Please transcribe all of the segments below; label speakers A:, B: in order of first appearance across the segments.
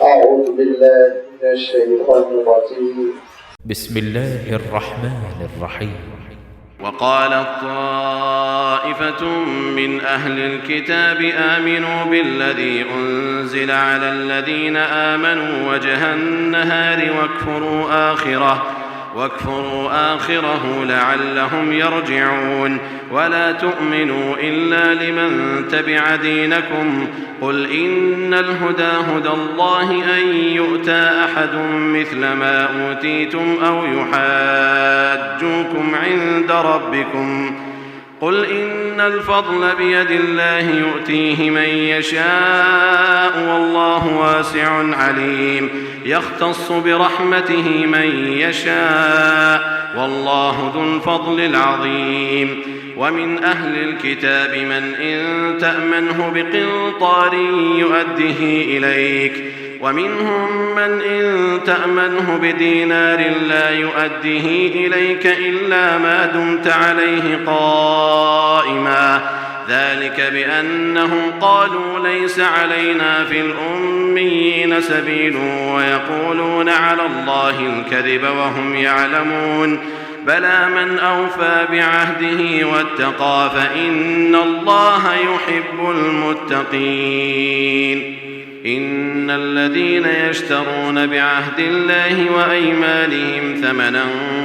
A: أعوذ بالله من الشيطان الرجيم
B: بسم الله الرحمن الرحيم
C: وقالت طائفة من أهل الكتاب آمنوا بالذي أنزل على الذين آمنوا وجه النهار واكفروا آخره لعلهم يرجعون ولا تؤمنوا إلا لمن تبع دينكم قل إن الهدى هدى الله أن يؤتى أحد مثل ما أوتيتم أو يحاجوكم عند ربكم قل إن الفضل بيد الله يؤتيه من يشاء والله واسع عليم يختص برحمته من يشاء والله ذو الفضل العظيم ومن أهل الكتاب من إن تأمنه بقنطار يؤده إليك ومنهم من إن تأمنه بدينار لا يؤده إليك إلا ما دمت عليه قائما ذلك بأنهم قالوا ليس علينا في الأميين سبيل ويقولون على الله الكذب وهم يعلمون بلى من أوفى بعهده واتقى فإن الله يحب المتقين إن الذين يشترون بعهد الله وأيمانهم ثمنا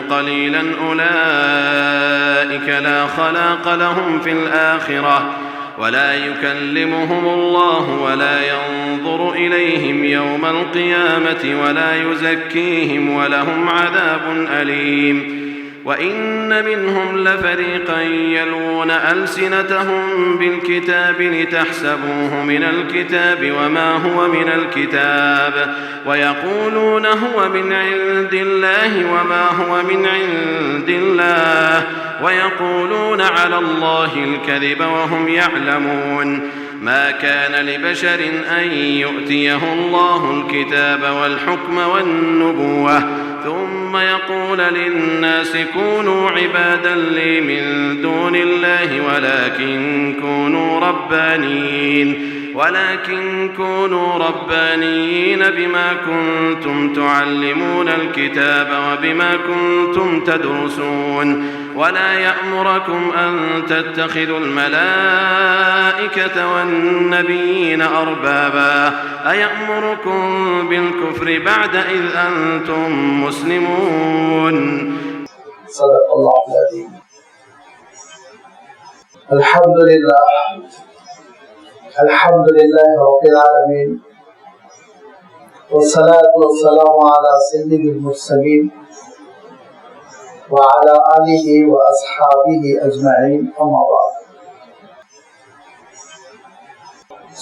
C: قليلا أولئك لا خلاق لهم في الآخرة ولا يكلمهم الله ولا ينظر إليهم يوم القيامة ولا يزكيهم ولهم عذاب أليم وإن منهم لفريقا يلوون ألسنتهم بالكتاب لتحسبوه من الكتاب وما هو من الكتاب ويقولون هو من عند الله وما هو من عند الله ويقولون على الله الكذب وهم يعلمون ما كان لبشر أن يؤتيه الله الكتاب والحكم والنبوة ثم يقول للناس كونوا عبادا لي من دون الله ولكن كونوا ربانيين بما كنتم تعلمون الكتاب وبما كنتم تدرسون ولا يأمركم أن تتخذوا الملائكة والنبيين أربابا أيأمركم بالكفر بعد إذ أنتم مسلمون
A: صدق الله العظيم. الحمد لله رب العالمين والصلاة والسلام على سيد المرسلين وعلى آله وأصحابه أجمعين أما بعد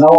A: 9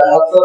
A: 72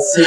A: 80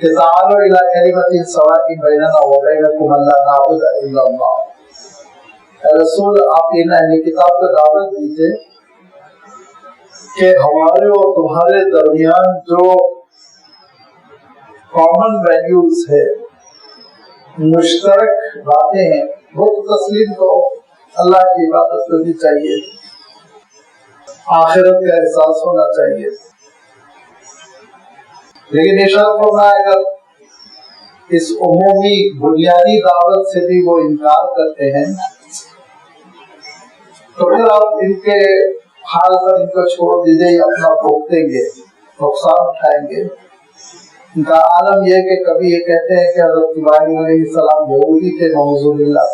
A: کہ تعالوا الی کلمۃ سواء بیننا وبینکم الا نعبد الا اللہ. اے رسول آپ ان اہل کتاب کو دعوت دیجیے کہ ہمارے اور تمہارے درمیان جو کامن ویلیوز ہے، مشترک باتیں ہیں، وہ تسلیم کرو. اللہ کی عبادت کرنی چاہیے، آخرت کا احساس ہونا چاہیے. لیکن ارشاد فرمایا اگر اس عمومی بنیادی دعوت سے بھی وہ انکار کرتے ہیں تو پھر آپ ان کے حال پر ان کو چھوڑ دیجیے، اپنا بھوگتیں گے، نقصان اٹھائیں گے. ان کا عالم یہ کہ کبھی یہ کہتے ہیں کہ حضرت ابراہیم علیہ السلام یہودی تھے نعوذ باللہ،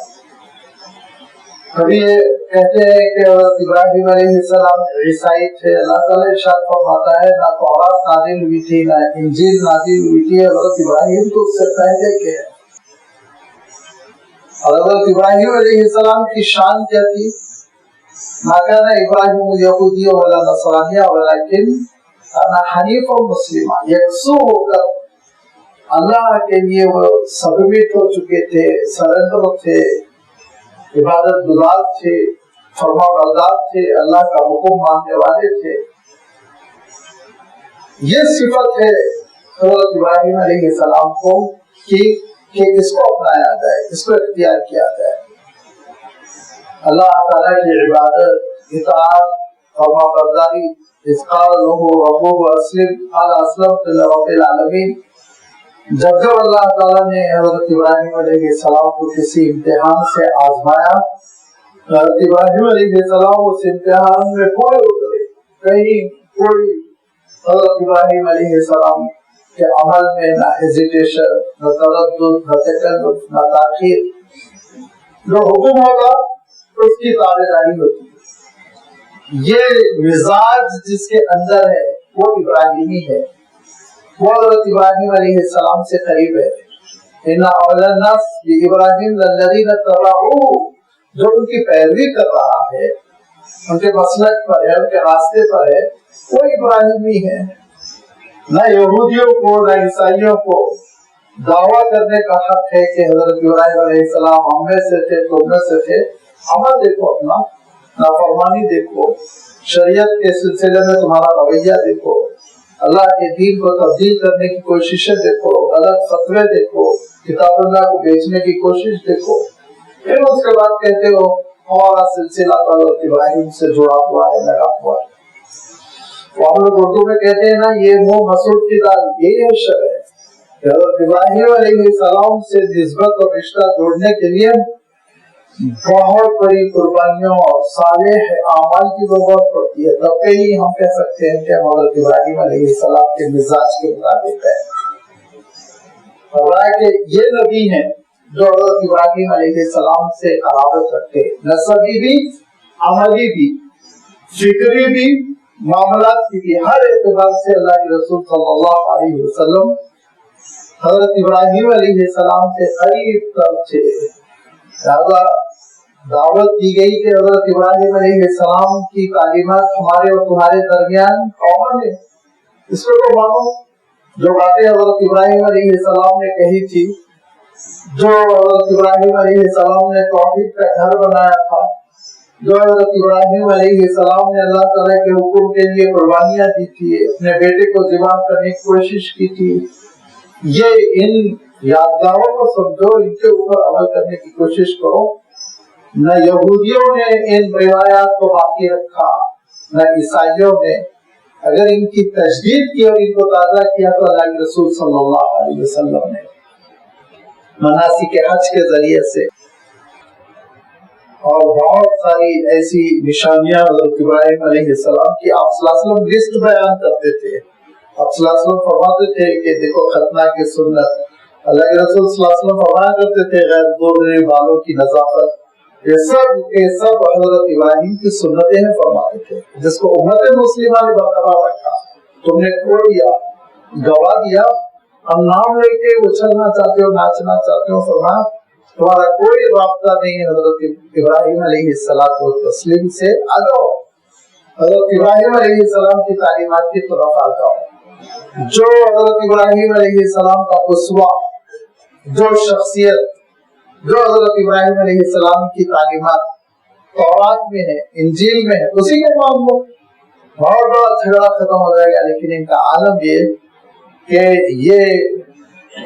A: کبھی یہ کہتے ہیں کہ حضرت ابراہیم علیہ السلام عیسائی تھے. اللہ تعالیٰ ارشاد فرماتا ہے نہ تورات نازل ہوئی تھی نہ انجیل نازل ہوئی تھی، حضرت ابراہیم تو اس سے پہلے کے ہیں. حضرت ابراہیم علیہ السلام کی شان کیا تھی؟ ما كان ابراہیم یہودیہ ولا نصرانیہ ولکن کان حنیفا مسلما. یکسو ہو کر اللہ کے لیے وہ سبمٹ ہو چکے تھے، سرنڈر تھے، عبادت گزار تھے، فرما بردار تھے، اللہ کا حکم ماننے والے تھے. یہ صفت ہے حضرت ابراہیم علیہ السلام کو کہ اس کو اپنایا جائے، اس کو اختیار کیا جائے. اللہ تعالیٰ کی عبادت، اطاعت، فرما برداری. اذ قال له ربه اسلم قال اسلمت لرب العالمین. جب اللہ تعالیٰ نے حضرت ابراہیم علیہ السلام کو کسی امتحان سے آزمایا، حضرت ابراہیم علیہ السلام اس امتحان میں کوئی اترے، کہیں کوئی حضرت ابراہیم علیہ السلام کے عمل میں نہ ہیزیٹیشن، نہ تردد، نہ تکلف، نہ تاخیر. جو حکم ہوگا اس کی تابعداری ہوتی ہے. یہ مزاج جس کے اندر ہے وہ ابراہیمی ہے، وہ حضرت ابراہیم علیہ السلام سے قریب ہے. ان اول الناس بابراہیم الذین اتبعوہ، جو ان کی پیروی کر رہا ہے، ان کے مسلک پر ہے، ان کے راستے پر ہے، وہ ابراہیمی ہے. نہ یہودیوں کو نہ عیسائیوں کو دعویٰ کرنے کا حق ہے کہ حضرت ابراہیم علیہ السلام ہم میں سے تھے، تم میں سے تھے. عمل دیکھو اپنا، نافرمانی دیکھو، شریعت کے سلسلے میں تمہارا رویہ دیکھو، اللہ کے دین کو تبدیل کرنے کی کوششیں دیکھو، غلط فتوے دیکھو، کتاب اللہ کو بیچنے کی کوشش دیکھو. پھر اس کے بعد کہتے ہو ہمارا سلسلہ حضرت ابراہیم سے جڑا ہوا ہے، لگا ہوا ہے. وہ ہم لوگ اردو میں کہتے ہیں نا، یہ منہ مسعود کی دال، یہی ہے شر ہے. حضرت ابراہیم علیہ السلام سے نسبت اور رشتہ جوڑنے کے لیے بہت بڑی قربانیوں اور صالح اعمال کی ضرورت پڑتی ہے. تب ہی ہم کہہ سکتے ہیں کہ حضرت ابراہیم علیہ السلام کے مزاج کے مطابق ہے. فرمایا کہ یہ نبی ہیں جو حضرت ابراہیم علیہ السلام سے قرابت رکھتے، نسبی بھی، عملی بھی، فکری بھی، معاملات کی بھی. ہر اعتبار سے اللہ کے رسول صلی اللہ علیہ وسلم حضرت ابراہیم علیہ السلام سے قریب تر تھے. لہذا دعوت دی گئی کہ حضرت ابراہیم علیہ السلام کی تعلیمات ہمارے اور تمہارے درمیان کامن ہے، اس کو تو مانو. جو باتیں حضرت ابراہیم علیہ السلام نے کہی تھی، جو حضرت ابراہیم علیہ السلام نے توحید کا گھر بنایا تھا، جو حضرت ابراہیم علیہ السلام نے اللہ تعالیٰ کے حکم کے لیے قربانیاں دی تھی، اپنے بیٹے کو ذبح کرنے کی کوشش کی تھی، یہ ان یادگاروں کو سمجھو، ان کے اوپر عمل کرنے کی کوشش کرو. نہ یہودیوں نے ان روایات کو باقی رکھا، نہ عیسائیوں نے. اگر ان کی تجدید کی اور ان کو تازہ کیا تو اللہ کے رسول صلی اللہ علیہ وسلم نے مناسک حج کے ذریعے سے اور بہت ساری ایسی نشانیاں حضرت ابراہیم علیہ السلام کی آپ صلی اللہ علیہ وسلم لسٹ بیان کرتے تھے. آپ صلی اللہ علیہ وسلم فرماتے تھے کہ دیکھو ختنہ کی سنت، اللہ کے رسول صلی اللہ علیہ وسلم فرمایا کرتے تھے غیر دورنے بالوں کی نظافت، یہ سب حضرت ابراہیم کی سنتیں ہیں فرماتے تھے، جس کو امت مسلمہ نے برقرار رکھا. تم نے کھو دیا، گوا دیا، ہم نام لے کے اچھلنا چاہتے ہو، ناچنا چاہتے ہو. فرمایا تمہارا کوئی رابطہ نہیں ہے حضرت ابراہیم علیہ السلام سے. آ جاؤ حضرت ابراہیم علیہ السلام کی تعلیمات کی طرف آ جاؤ. جو حضرت ابراہیم علیہ السلام کا اسوہ، جو شخصیت، جو حضرت ابراہیم علیہ السلام کی تعلیمات تورات میں ہے، انجیل میں ہے، اسی کے مان لو، بہت بڑا جھگڑا ختم ہو جائے گا۔ لیکن ان کا عالم یہ کہ یہ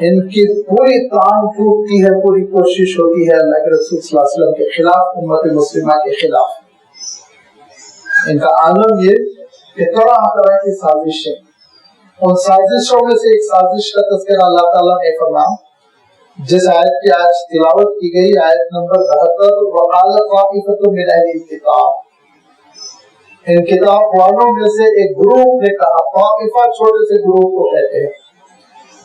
A: ان کی پوری تان ٹوٹتی ہے، پوری کوشش ہوتی ہے اللہ کے رسول صلی اللہ علیہ وسلم کے خلاف، امت مسلمہ کے خلاف۔ ان کا عالم یہ کہ طرح طرح کی سازشیں، ان سازشوں میں سے ایک سازش کا تذکرہ اللہ تعالیٰ نے فرمایا جس آیت کی آج تلاوت کی گئی، آیت نمبر 72، وَقَالَ طَائِفَةٌ مِنْ أَهْلِ الْكِتَابِ، ان کتاب والوں میں سے ایک گروہ نے کہا، طائفہ چھوٹے سے گروہ کو کہتے ہیں،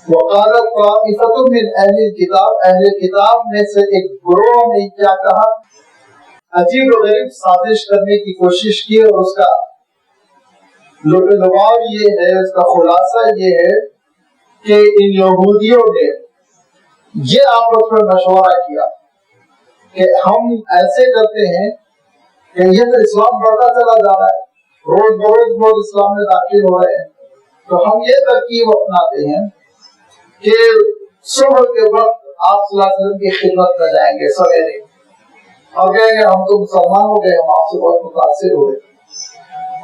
A: وَقَالَ طَائِفَةٌ مِنْ أَهْلِ الْكِتَابِ، اہل کتاب میں سے ایک گروہ نے کیا کہا، عجیب و غریب سازش کرنے کی کوشش کی، اور اس کا لباب یہ ہے، اس کا خلاصہ یہ ہے کہ ان یہودیوں نے یہ آپس میں مشورہ کیا کہ ہم ایسے کرتے ہیں کہ یہ تو اسلام بڑھتا چلا جا رہا ہے، روز بروز لوگ اسلام میں داخل ہو رہے ہیں، تو ہم یہ ترکیب اپناتے ہیں کہ صبح کے وقت آپ صلی اللہ علیہ وسلم کی خدمت میں جائیں گے سویرے، اور کہیں گے ہم تو مسلمان ہو گئے، ہم آپ سے بہت متاثر ہوئے،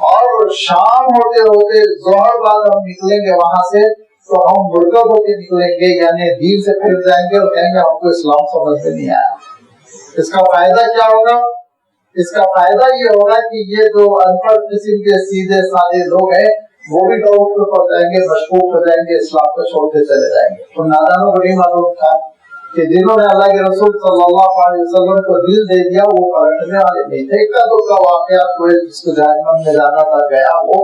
A: اور شام ہوتے ہوتے ظہر بعد ہم نکلیں گے وہاں سے، تو ہم مرتد ہو کے نکلیں گے، یعنی دین سے پھر جائیں گے اور کہیں گے ہم کو اسلام سمجھ میں نہیں آیا۔ اس کا فائدہ کیا ہوگا؟ اس کا فائدہ یہ ہوگا کہ یہ جو ان پڑھ قسم کے سیدھے سادے لوگ ہیں وہ بھی ڈاؤٹ میں پڑ جائیں گے، مشکوک ہو جائیں گے، اسلام کو چھوڑ کے چلے جائیں گے۔ تو نادانوں کو نہیں معلوم تھا کہ جنہوں نے اللہ کے رسول صلی اللہ علیہ وسلم کو دل دے دیا وہ پلٹنے والے نہیں تھے۔ اکا دکا واقعات ہوئے، جس کو جہنم میں جانا تھا گیا وہ،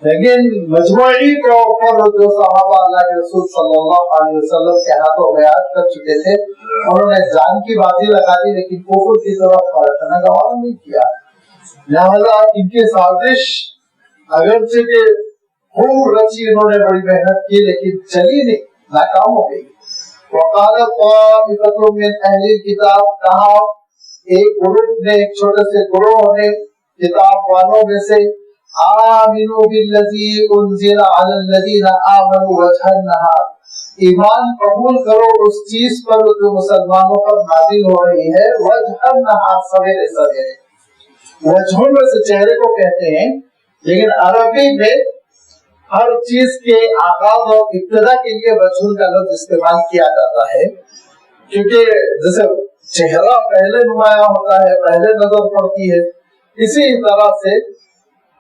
A: لیکن مجموعی طور پر جو صحابہ اللہ کے رسول صلی اللہ علیہ وسلم کے ہاتھوں بیعت کر چکے تھے انہوں نے جان کی بازی لگا دی، لیکن کفر کی طرف پلٹنا گوارا نہیں کیا۔ لہذا ان کی سازش اگرچہ کہ خوب رچی، انہوں نے بڑی محنت کی، لیکن چلی نہیں، ناکام ہو گئی۔ وقال طائفة من اہل الکتاب، کہا ایک گروہ نے، ایک چھوٹے سے گروہ نے کتاب والوں میں سے، آمنوا بالذی انزل علی الذین آمنوا وجہ النہار، ایمان قبول کرو اس چیز پر جو مسلمانوں پر نازل ہو رہی ہے، وجہ النہار، سویرے سویرے۔ وجہ میں سے چہرے کو کہتے ہیں، لیکن عربی میں ہر چیز کے آغاز اور ابتدا کے لیے وجہ کا لفظ استعمال کیا جاتا ہے، کیونکہ جیسے چہرہ پہلے نمایاں ہوتا ہے، پہلے نظر پڑتی ہے، اسی طرح سے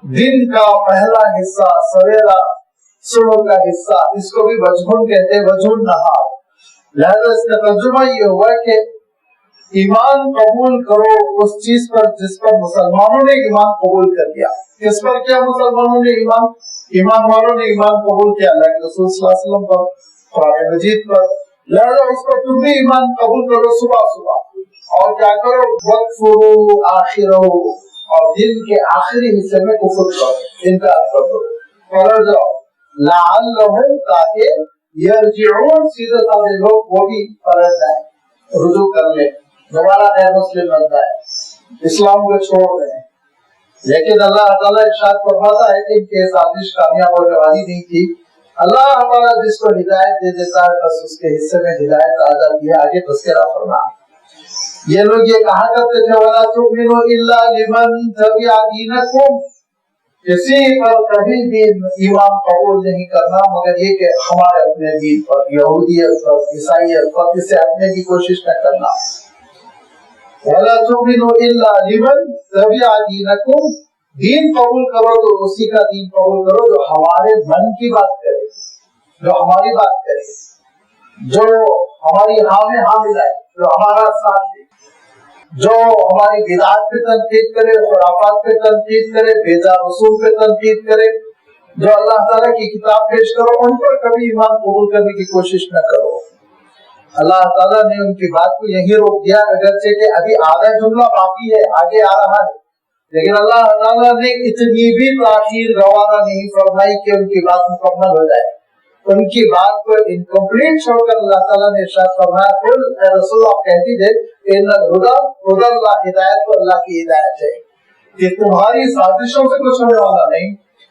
A: دن کا پہلا حصہ، سویرا، صبح کا حصہ، اس کو بھی وجہ کہتے ہیں، وجہ النہار۔ لہذا اس کا ترجمہ یہ ہوا کہ ایمان قبول کرو اس چیز پر جس پر مسلمانوں نے ایمان قبول کر لیا۔ کس پر کیا مسلمانوں نے ایمان؟ ایمان والوں نے ایمان قبول کیا اللہ کے رسول صلی اللہ علیہ وسلم پر، قرآن مجید پر، لہذا اس پر تم بھی ایمان قبول کرو صبح صبح، اور کیا کرو، وَقْفُرُوا آخِرَهُ، اور دن کے آخری حصے میں کفر کرو، انکار کر دو، پلٹ جاؤ، لَعَلَّهُمْ، تاکہ یرجعون، سیدھے سادے لوگ وہ بھی پلٹ جائیں، رجوع کر لیں، دوبارہ غیر مسلم بن جائے، اسلام کو چھوڑ دیں۔ لیکن اللہ تعالیٰ ارشاد فرماتا ہے کہ ان کی سازش کامیاب ہونے والی نہیں تھی۔ اللہ تعالیٰ جس کو ہدایت دے دیتا ہے بس اس کے حصے میں ہدایت آ جاتی ہے۔ آگے تذکرہ فرما، یہ لوگ یہ کہا کرتے تھے وَلَا تُؤْمِنُوا إِلَّا لِمَنْ تَبِعَ دِينَكُمْ، کسی پر کبھی بھی ایمان قبول نہیں کرنا مگر یہ کہ ہمارے اپنے دین پر، یہودیت پر، عیسائیت پر، اسے اپنے کی کوشش نہ کرنا۔ وَلَا تُؤْمِنُوا إِلَّا لِمَنْ تَبِعَ دِينَكُمْ، دین قبول کرو تو اسی کا دین قبول کرو جو ہمارے من کی بات کرے، جو ہماری بات کرے، جو ہماری ہاں میں ہاں ملائے، جو ہمارا ساتھ دے، جو ہماری بدعات پہ تنقید کرے، خرافات پہ تنقید کرے، بیجا رسول پہ تنقید کرے، جو اللہ تعالیٰ کی کتاب پیش کرو، ان پر کبھی ایمان قبول کرنے کی کوشش نہ کرو۔ اللہ تعالیٰ نے ان کی بات کو یہی روک دیا، اگرچہ کہ ابھی آدھا جملہ باقی ہے، آگے آ رہا ہے، لیکن اللہ تعالیٰ نے اتنی بھی تاخیر گوارا نہیں فرمائی کہ ان کی بات مکمل ہو جائے۔ ان کی بات کو انکمپلیٹ چھوڑ کر اللہ تعالیٰ نے ارشاد فرمایا، قل اے رسول آپ کہہ دیجئے ان الہدی ہدی اللہ، ہدایت تو اللہ کی ہدایت ہے، کہ تمہاری سازشوں سے کچھ ہونے والا نہیں،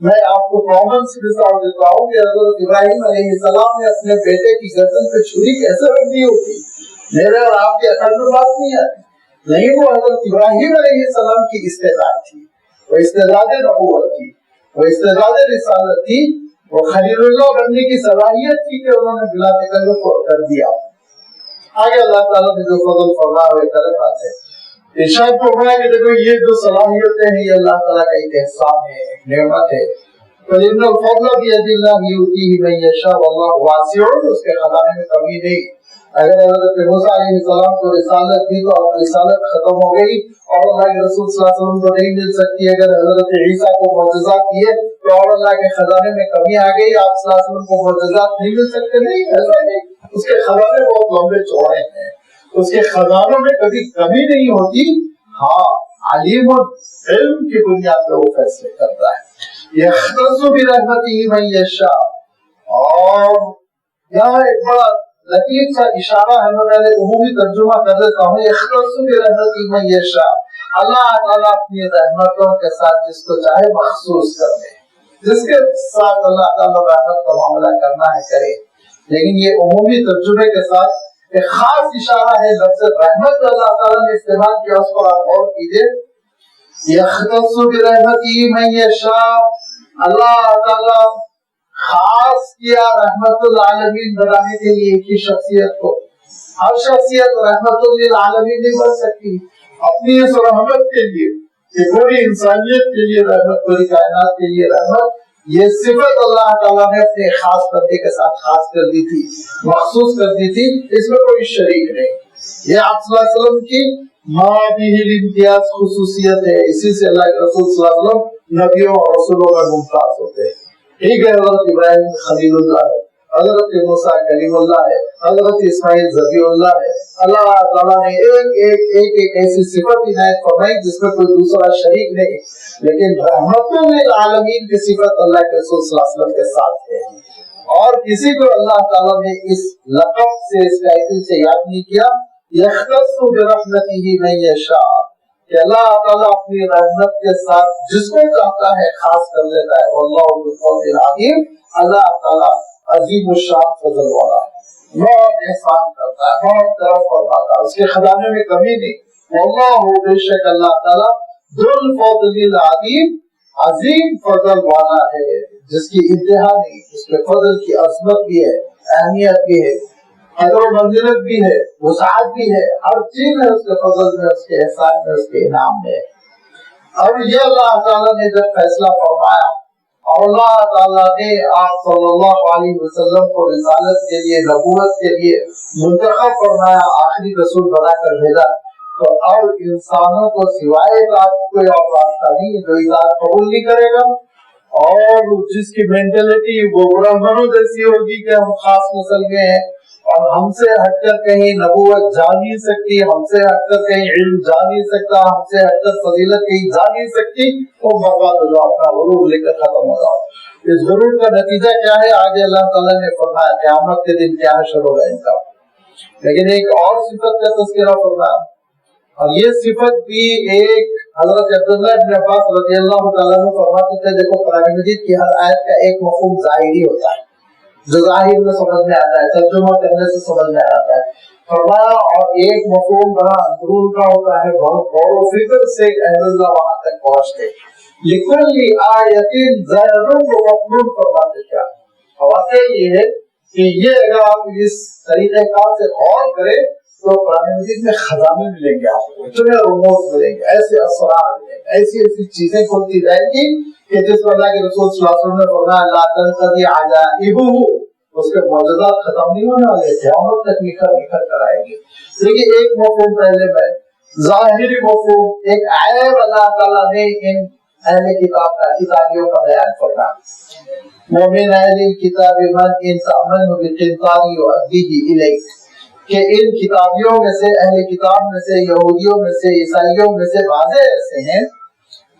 A: میں آپ کو کامن سی مثال دیتا ہوں کہ حضرت ابراہیم علیہ السلام نے اپنے بیٹے کی گردن پہ چھری کیسے رکھ دی ہوتی، میرے اور آپ کے عقل میں بات نہیں آتی، نہیں وہ حضرت ابراہیم علیہ السلام کی استعداد تھی، وہ استعداد نبوت تھی، وہ استعداد رسالت تھی، وہ خلیل اللہ بننے کی صلاحیت تھی کہ انہوں نے بلا تکلف کر دیا۔ آگے اللہ تعالیٰ نے جو فضل فرمایا وہ ایک الگ بات ہے، ارشاد فرمایا کہ دیکھو یہ جو صلاحیتیں ہیں یہ اللہ تعالیٰ کا ایک احسان ہے، ایک نعمت ہے۔ فَإِنَّ الْفَضْلَ بِيَدِ اللَّهِ يُؤْتِيهِ مَن يَشَاءُ وَاللَّهُ وَاسِعٌ، اس کے خزانے میں کمی نہیں۔ اگر حضرت موسیٰ علیہ السلام کو رسالت دی تو اب رسالت ختم ہو گئی اور اللہ کے رسول صلی اللہ علیہ وسلم کو نہیں مل سکتی۔ اگر حضرت عیسیٰ کو معجزات دیے تو اور اللہ کے خزانے میں کمی آ گئی، آپ صلی اللہ علیہ وسلم کو معجزات نہیں مل سکتے، نہیں، ایسا نہیں، اس کے خزانے بہت لمبے چوڑے ہیں، اس کے خزانوں میں کبھی کمی نہیں ہوتی۔ ہاں، علیم علم کی بنیاد پہ وہ فیصلے کرتا ہے۔ یختص برحمتہ من یشاء، اور یہاں ایک بڑا لطیف سا اشارہ ہے، میں پہلے عمومی ترجمہ کر دیتا ہوں۔ یختص برحمتہ من یشاء، اللہ تعالیٰ اپنی رحمتوں کے ساتھ جس کو چاہے مخصوص کر دے، جس کے ساتھ اللہ تعالیٰ رحمت کا معاملہ کرنا ہے کرے، لیکن یہ عمومی ترجمے کے ساتھ ایک خاص اشارہ ہے، لفظ رحمت اللہ تعالیٰ نے استعمال کیا، اس پر آپ غور کیجئے۔ یختص برحمتہ من یشاء، اللہ تعالیٰ خاص کیا رحمت العالمین بنانے کے لیے ایک ہی شخصیت کو۔ ہر شخصیت رحمت للعالمین نہیں بن سکتی، اپنی اس رحمت کے لیے کہ پوری انسانیت کے لیے رحمت، پوری کائنات کے لیے رحمت، یہ صفت اللہ تعالیٰ نے اپنے خاص بندے کے ساتھ خاص کر دی تھی، مخصوص کر دی تھی، اس میں کوئی شریک نہیں۔ یہ آپ صلی اللہ علیہ وسلم کی ما بہ الامتیاز خصوصیت ہے، اسی سے اللہ کے رسول صلی اللہ علیہ وسلم نبیوں اور رسولوں میں ممتاز ہوتے ہیں۔ ٹھیک ہے، حضرت ابراہیم خلیل اللہ ہے، حضرت موسیٰ کلیم اللہ ہے، حضرت اسماعیل ذبیح اللہ ہے، اللہ تعالیٰ نے ایک ایسی صفت عنایت فرمائی جس میں کوئی دوسرا شریک نہیں، لیکن رحمت للعالمین کی صفت اللہ کے رسول صلی اللہ علیہ وسلم کے ساتھ ہے، اور کسی کو اللہ تعالیٰ نے اس لقب سے، اس ٹائٹل سے یاد نہیں کیا۔ یختص برحمتہ من یشاء، کہ اللہ تعالیٰ اپنی رحمت کے ساتھ جس کو چاہتا ہے خاص کر لیتا ہے۔ واللہ ذو الفضل العظیم، اللہ تعالیٰ عظیم الشان فضل والا ہے، بہت احسان کرتا ہے، بہت کرم فرماتا ہے، اس کے خزانے میں کمی نہیں۔ واللہ، بے شک اللہ تعالیٰ ذو الفضل العظیم، عظیم فضل والا ہے، جس کی انتہا نہیں، اس کے فضل کی عظمت بھی ہے، اہمیت بھی ہے، قدر و منزلت بھی ہے، وسعت بھی ہے، ہر چیز ہے اس کے فضل میں، اس کے احسان میں، اس کے انعام میں۔ اور یہ اللہ تعالیٰ نے جب فیصلہ فرمایا اور اللہ تعالیٰ نے آپ صلی اللہ علیہ وسلم کو رسالت کے لیے، نبوت کے لیے منتخب فرمایا، آخری رسول بنا کر بھیجا، تو اب انسانوں کو سوائے اطاعت کوئی اور راستہ نہیں ہے، جو اطاعت قبول نہیں کرے گا اور جس کی مینٹلٹی وہ برہمنوں جیسی ہوگی کہ ہم خاص نسل کے ہیں اور ہم سے ہٹ کر کہیں نبوت جا نہیں سکتی، ہم سے ہٹ کر کہیں علم جا نہیں سکتا، ہم سے ہٹ کر فضیلت کہیں جا نہیں سکتی، تو برباد ہو جاؤ، اپنا غرور لے کر ختم ہو جاؤ۔ اس غرور کا نتیجہ کیا ہے؟ آگے اللہ تعالیٰ نے فرمایا قیامت کے دن کیا حشر ہوگا ان کا۔ لیکن ایک اور صفت کا تذکرہ فرمایا، اور یہ صفت بھی ایک حضرت عبداللہ بن عباس رضی اللہ تعالیٰ عنہ فرماتے تھے، دیکھو قرآن مجید کی ہر آیت کا ایک مفہوم ظاہری ہوتا ہے جو ظاہر میں سمجھ میں آتا ہے، ترجمہ کرنے سے سمجھ میں آتا ہے، فرمایا، اور ایک مفہوم بڑا اندرون کا ہوتا ہے، بہت غور و فکر سے اہل اللہ وہاں تک پہنچتے۔ لِكُلِّ آیَةٍ ظَاہِرٌ وَمَطْلُوبٌ فرماتے کیا؟ واقعہ یہ ہے کہ یہ اگر آپ اس طریقہ کار سے غور کریں تو قرآن مجید میں خزانے ملیں گے، آپ کو اتنے رموز ملیں گے، ایسے اسرار ملیں گے، ایسی چیزیں کھلتی جائیں گی کہ جس پر اللہ کے رسول صلی اللہ علیہ وسلم نے فرمایا لا تنقضی عجائبہ، اس کے معجزات ختم نہیں ہونے والے، قیامت تک نکھر کر آئیں گے۔ دیکھیے ایک مفہوم پہلے میں ظاہری مفہوم، ایک عیب اللہ تعالیٰ نے ان اہل کتاب کا، کتابیوں کا بیان فرمایا، وَمِنْ أَهْلِ الْكِتَابِ مَنْ إِنْ تَأْمَنْهُ بِقِنْطَارٍ يُؤَدِّهُ إِلَيْكَ، کہ ان کتابیوں میں سے، اہل کتاب میں سے، یہودیوں میں سے، عیسائیوں میں سے بعض ایسے ہیں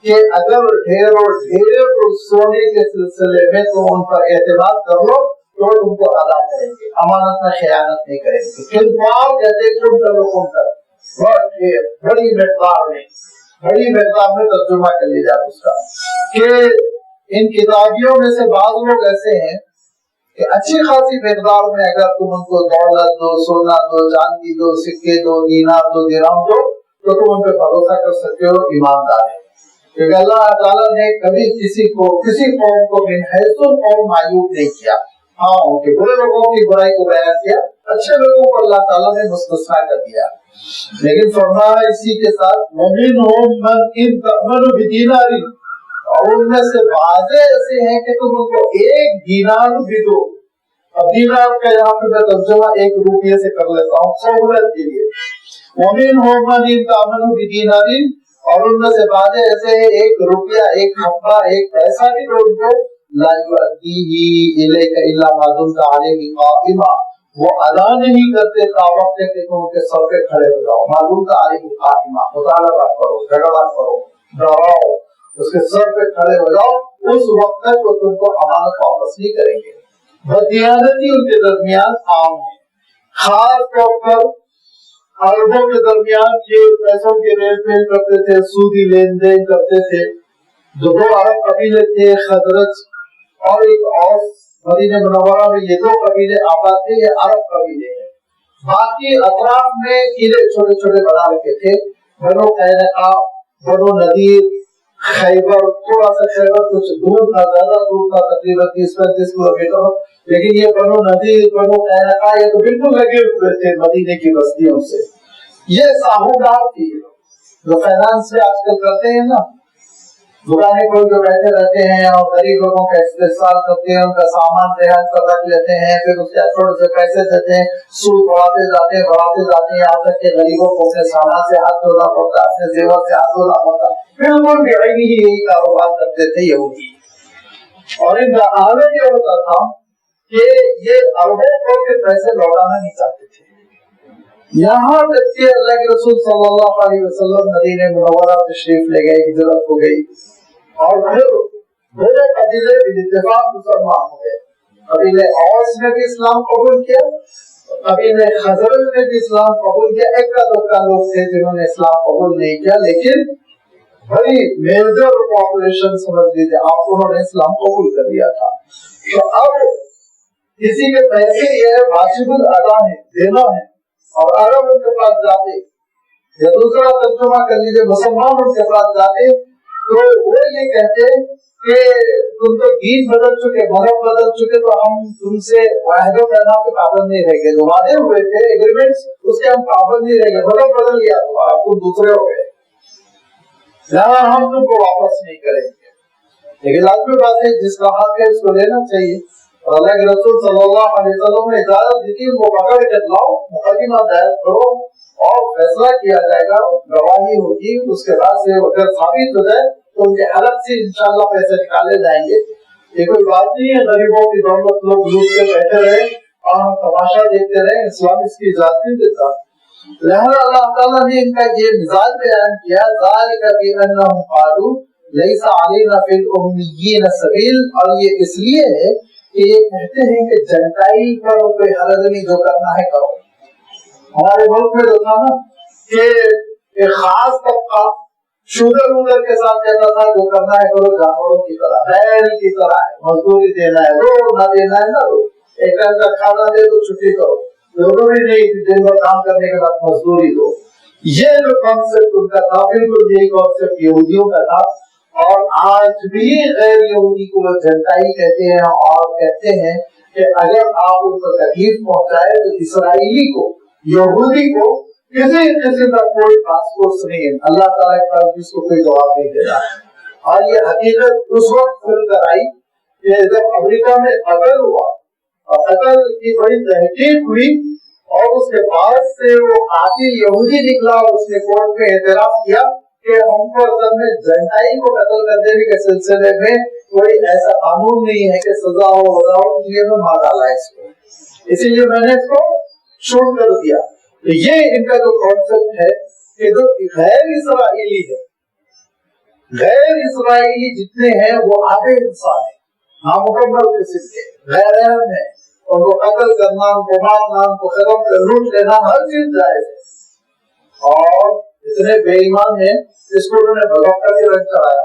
A: کہ اگر ڈھیر اور ڈھیر سونے کے سلسلے میں تو ان پر اعتماد کر لو تو تم کو ادا کریں گے، امانت میں خیانت نہیں کریں گے۔ کنتار کہتے ہیں کنٹل، بہت ڈھیر، بڑی مقدار میں ترجمہ کر لیا جائے اس کا، کہ ان کتابیوں میں سے بعض لوگ ایسے ہیں کہ اچھی خاصی مقدار میں اگر تم ان کو دولت دو، سونا دو، چاندی دو، سکے دو، دینار دو، درہم دو، تو تم ان پہ بھروسہ کر سکتے ہو، ایماندار ہے. کیونکہ اللہ تعالیٰ نے کبھی کسی قوم کو من حیث القوم معیوب نہیں کیا. ہاں ان کے برے لوگوں کی برائی کو بیان کیا، اچھے لوگوں کو اللہ تعالیٰ نے مستثنا کر دیا. لیکن فرمایا اسی کے ساتھ وَمِنْهُمْ مَنْ إِنْ تَأْمَنُ بِدِينَارٍ، اور ان میں سے بعض ایسے ہیں کہ تم ان کو ایک دینار بھی دو. اب دینار کا یہاں پہ میں ترجمہ 1 روپیے سے کر لیتا ہوں سہولت کے لیے. وَمِنْهُمْ مَنْ إِنْ تَأْمَنُ بِدِينَارٍ، اور ان میں سے بعض ایسے ہیں 1 روپیہ، 1 حبہ، 1 پیسہ بھی دو ان کو، لا يؤديه إليك إلا ما دمت عليه قائما، وہ ادا نہیں کرتے تا وقت کہ تم ان کے سر پہ کھڑے ہو جاؤ. ما دمت عليه قائما، مطالبہ کرو، جھگڑا کرو، ڈراؤ، اس کے سر پہ کھڑے ہو جاؤ، اس وقت تک وہ تم کو امانت واپس نہیں کریں گے. بدیانتی ان کے درمیان عام ہے، خاص طور پر عربوں کے درمیان یہ پیسوں کے لین دین کرتے تھے، سودی لین دین کرتے تھے. جو 2 عرب قبیلے تھے، خزرج اور ایک اوس، مدینہ منورہ میں یہ 2 قبیلے آباد تھے، یہ عرب قبیلے ہیں. باقی اطراف میں قلعے چھوٹے چھوٹے بنا رکھے تھے، بنو قینقاع، بنو نذیر، خیبر. تھوڑا سا خیبر کچھ دور تھا، زیادہ دور تھا، تقریباً 30-35 کلومیٹر، لیکن یہ بنو نذیر، بنو قینقاع یہ تو بالکل لگے ہوئے تھے مدینے کی بستیوں سے. یہ ساہوکار تھی جو فائنانس سے آج کل کرتے ہیں نا، دکانیں کھول کے بیٹھے رہتے ہیں اور غریب لوگوں کا استحصال کرتے ہیں، ان کا سامان رہن پر رکھ لیتے ہیں، پھر اس کے تھوڑے سے پیسے دیتے ہیں، سود بڑھاتے جاتے ہیں یہاں تک کہ غریبوں کو اپنے سامان سے ہاتھ دھونا پڑتا، اپنے زیور سے ہاتھ دھونا پڑتا. بالکل بھی یہی کاروبار کرتے تھے یہودی. اور ان کا حالت یہ ہوتا تھا کہ یہ عربوں کو کے پیسے لوٹانا نہیں چاہتے تھے. یہاں تک کہ اللہ کے رسول صلی اللہ علیہ وسلم مدینہ منورہ تشریف لے گئے، ہجرت ہو گئی، اور پھر 2 قبیلے بالاتفاق مسلمان ہو گئے. قبیلے اوس نے بھی اسلام قبول کیا، قبیلے خزرج نے بھی اسلام قبول کیا. ایک کا دو لوگ تھے جنہوں نے اسلام قبول نہیں کیا، لیکن بڑی میجر پاپولیشن سمجھ لیجیے آپ، انہوں نے اسلام قبول کر لیا تھا. تو اب کسی کے پیسے یہ واجب الادا ہے، دینا ہے، اور عرب ان کے پاس جاتے، یا دوسرا ترجمہ کر لیجیے مسلمان ان کے پاس جاتے، تو وہ یہ کہتے کہ تم تو دین بدل چکے، مذہب بدل چکے، تو ہم تم سے عہد و پیمان کے پابند نہیں رہ گئے. جو وعدے ہوئے تھے ایگریمنٹس، اس کے ہم پابند نہیں رہ گئے، مذہب بدل گیا تو آپ تم دوسرے ہو گئے، یہاں ہم تم کو واپس نہیں کریں گے. لیکن لازمی بات ہے جس کا حق ہے اس کو لینا چاہیے. اور اللہ کے رسول صلی اللہ علیہ وسلم نے اجازت دی تھی ان کو پکڑ کے لاؤ، مقدمہ دائر کرو اور فیصلہ کیا جائے گا، گواہی ہوگی، اس کے بعد سے اگر ثابت ہو جائے تو ان کے حلق سے انشاءاللہ پیسے نکالے جائیں گے. یہ کوئی بات نہیں ہے غریبوں کی دولت لوگ لوٹ کے بیٹھے رہے اور ہم تماشا دیکھتے رہے، اسلام اس کی اجازت نہیں دیتا. لہذا اللہ تعالیٰ نے ان کا یہ مزاج بیان کیا، ذالک بأنہم قالوا لیس علینا فی الأمیین سبیل، اور یہ اس لیے ہے کہ یہ کہتے ہیں کہ جنٹائل پر کوئی حرج نہیں، جو کرنا ہے کرو. ہمارے ملک میں جو تھا نا کہ ایک خاص طبقہ شوگر ووگر کے ساتھ کہتا تھا جو کرنا ہے کرو، جانوروں کی طرح، بیل کی طرح ہے، مزدوری دینا ہے دو، نہ دینا ہے نہ دو، ایک ٹائم کا کھانا دے دو، چھٹی کرو، ضروری نہیں کہ دن بھر کام کرنے کے بعد مزدوری دو. یہ جو کانسیپٹ ان کا تھا بالکل یہی کانسیپٹ یہودیوں کا تھا. اور آج بھی غیر یہودی کو وہ جنٹائی کہتے ہیں، اور کہتے ہیں کہ اگر آپ ان کو تکلیف پہنچائے تو اسرائیلی کو، یہودی کو کسی قسم کا کوئی پاسپورٹ نہیں ہے. اللہ تعالیٰ کے پاس اس کو کوئی جواب نہیں دے رہا. اور یہ حقیقت اس وقت کھل کر آئی کہ جب امریکہ میں قتل ہوا اور قتل کی بڑی تحقیق ہوئی اور اس کے بعد سے وہ قاتل یہودی نکلا اور اس نے کورٹ میں اعتراف کیا کہ ہم کو اصل میں جنٹائی کو قتل کر دینے کے سلسلے میں کوئی ایسا قانون نہیں ہے کہ سزا ہو وزا ہو، اس لیے میں مار ڈالا اس کو، اسی لیے میں نے اس کو شوٹ کر دیا. تو یہ ان کا جو کانسیپٹ ہے کہ جو غیر اسرائیلی ہے، غیر اسرائیلی جتنے ہیں وہ آدھے انسان ہیں، نامکمل قسم کے، غیر اہم ہیں، ان کو قتل کرنا، ان کو مارنا، ان کو ختم کر لوٹ لینا، ہر چیز جائز ہے. اور اتنے بے ایمان ہیں اس کو انہوں نے بھگوتا کے رنگ چڑھایا.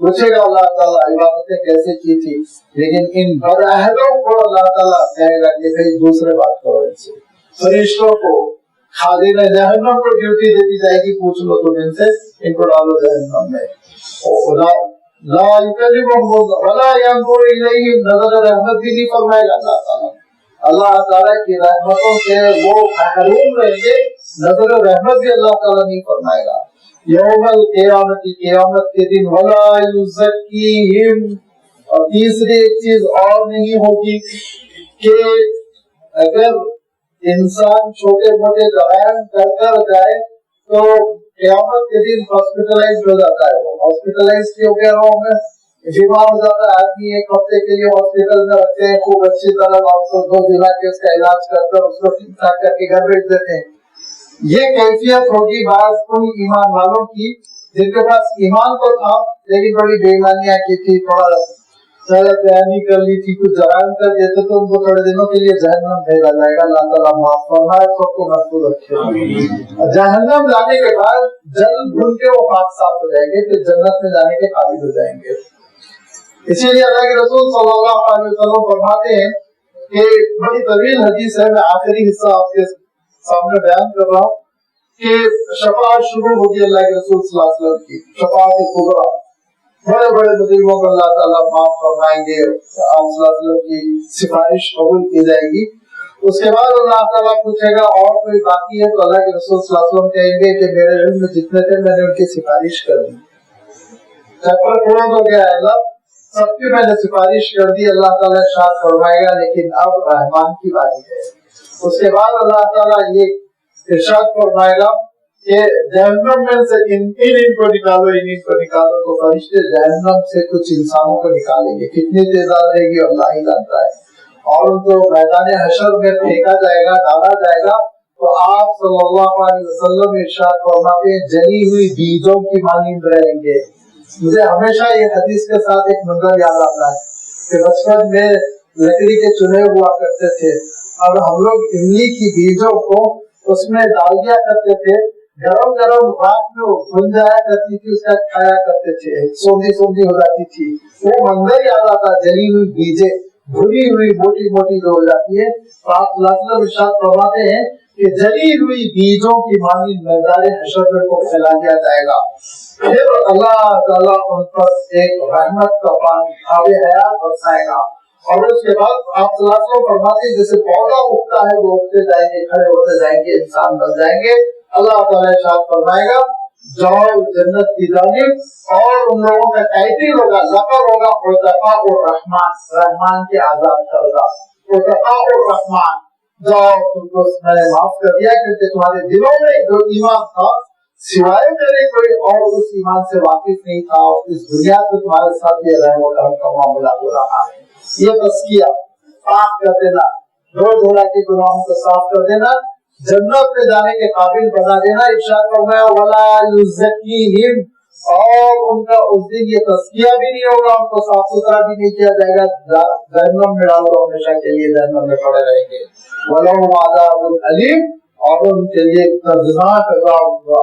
A: پوچھے گا اللہ تعالیٰ عبادتیں کیسے کی تھی، لیکن ان بدعہدوں کو اللہ تعالیٰ کہے گا کہ بھائی دوسرے بات کرو ان سے. فرشتوں کو خازن جہنم کو ڈیوٹی دے دی جائے گی، پوچھ لو تم ان سے، ان کو ڈالو جہنم میں. لا یکلمہم ولا ینظر الیہم، نظر رحمت بھی نہیں فرمائے گا اللہ تعالیٰ. اللہ تعالیٰ کی رحمتوں سے وہ محروم رہیں گے، نظر رحمت بھی اللہ تعالیٰ نہیں فرمائے گا. یوم القیامت، قیامت کے دن، ولا یزکیہم، اور تیسری ایک چیز اور نہیں ہوگی کہ اگر انسان چھوٹے موٹے جرائم کر جائے تو قیامت کے دن ہاسپٹلائز ہو جاتا ہے. وہ ہاسپٹلائز کیوں کہہ رہا ہوں میں، بیمار ہو جاتا ہے آدمی، ایک ہفتے کے لیے ہاسپٹل میں رکھتے ہیں، خوب اچھی طرح ڈاکٹر 2 دن کے اس کا علاج کر کر اس کو ٹھیک ٹھاک کر کے گھر بھیج دیتے ہیں. یہ کیفیت ہوگی بعض ان ایمان والوں کی جن کے پاس ایمان تو تھا لیکن بڑی بے ایمانیاں کی تھی، تھوڑا غلط بیانی کر لی تھی، کچھ جرائم کر دیتے تو ان کو تھوڑے دنوں کے لیے جہنم بھیجا جائے گا. اللہ تعالیٰ معاف فرمائے، سب کو محفوظ رکھے. جہنم جانے کے بعد جل بھن کے وہ پاک صاف ہو جائیں گے، پھر جنت میں جانے کے قابل ہو جائیں گے. اسی لیے اللہ کے رسول صلی اللہ علیہ وسلم فرماتے ہیں کہ بڑی طویل حدیث ہے، میں آخری حصہ آپ کے سامنے بیان کر رہا ہوں کہ شفاعت شروع ہوگی اللہ کے رسول صلی اللہ علیہ وسلم کی، شفاعت کبریٰ. بڑے بڑے مجرموں کو اللہ تعالیٰ معاف فرمائیں گے، آپ صلی اللہ علیہ وسلم کی سفارش قبول کی جائے گی. اس کے بعد اللہ تعالیٰ پوچھے گا اور کوئی باقی ہے، تو اللہ کے رسول صلی اللہ علیہ وسلم کہیں گے کہ میرے علم میں جتنے تھے میں نے ان کی سفارش کر دی. چیپٹر کلوز ہو گیا ہے، اللہ سب کی میں نے سفارش کر دی. اللہ تعالیٰ ارشاد فرمائے گا لیکن اب رحمان کی باری ہے. اس کے بعد اللہ تعالیٰ یہ ارشاد فرمائے گا کہ جہنم میں سے ان کو نکالو، ان کو نکالو. تو فرشتے جہنم سے کچھ انسانوں کو نکالیں گے، کتنی تعداد رہے گی اللہ ہی جانتا ہے. اور ان کو میدان حشر میں پھینکا جائے گا، ڈالا جائے گا. تو آپ صلی اللہ علیہ وسلم ارشاد فرماتے ہیں جلی ہوئی بیجوں کی مانند رہیں گے. مجھے ہمیشہ یہ حدیث کے ساتھ ایک منظر یاد آتا ہے کہ بچپن میں لکڑی کے چولہے ہوا کرتے تھے اور ہم لوگ املی کی بیجوں کو اس میں ڈال دیا کرتے تھے، گرم گرم رات میں بھن جایا کرتی تھی، اس کا کھایا کرتے تھے، سوندھی سوندھی ہو جاتی تھی. وہ منظر یاد آتا، جلی ہوئی بیجیں بھنی ہوئی موٹی موٹی جو ہو جاتی ہے. آپ ارشاد فرماتے ہیں کہ جلی ہوئی بیجوں کی مانند میدان حشر کو پھیلا دیا جائے گا. پھر اللہ تعالیٰ ان پر ایک رحمت کا پانی آب حیات برسائے گا. اور اس کے بعد آپ صلی اللہ علیہ وسلم فرماتے ہیں جیسے پودا اگتا ہے وہ اگتے جائیں گے، کھڑے ہوتے جائیں گے، انسان بن جائیں گے. اللہ تعالیٰ ارشاد فرمائے گا جاؤ جنت کی جانب، اور ان لوگوں کا ٹائٹل ہوگا، لقب ہوگا عتقاء الرحمن، رحمان کے آزاد کردہ. عتقاء الرحمن، جاؤ تم کو میں نے معاف کر دیا کیونکہ تمہارے دلوں میں جو ایمان تھا سوائے میرے کوئی اور اس ایمان سے واقف نہیں تھا، اور اس دنیا میں تمہارے ساتھ یہ رحم و کرم کا معاملہ ہو رہا ہے. یہ تزکیہ، پاک کر دینا، دھولا کے گناہوں کو صاف کر دینا، جنت میں جانے کے قابل بنا دینا. ارشاد فرمایا ولا یزکیہم، اور ان کا اس دن یہ تزکیہ بھی نہیں ہوگا، ان کو صاف ستھرا بھی نہیں کیا جائے گا، جہنم میں ڈال دو، ہمیشہ کے لیے جہنم میں پڑے رہیں گے. ولہم عذاب الیم، اور ان کے لیے دردناک عذاب ہوگا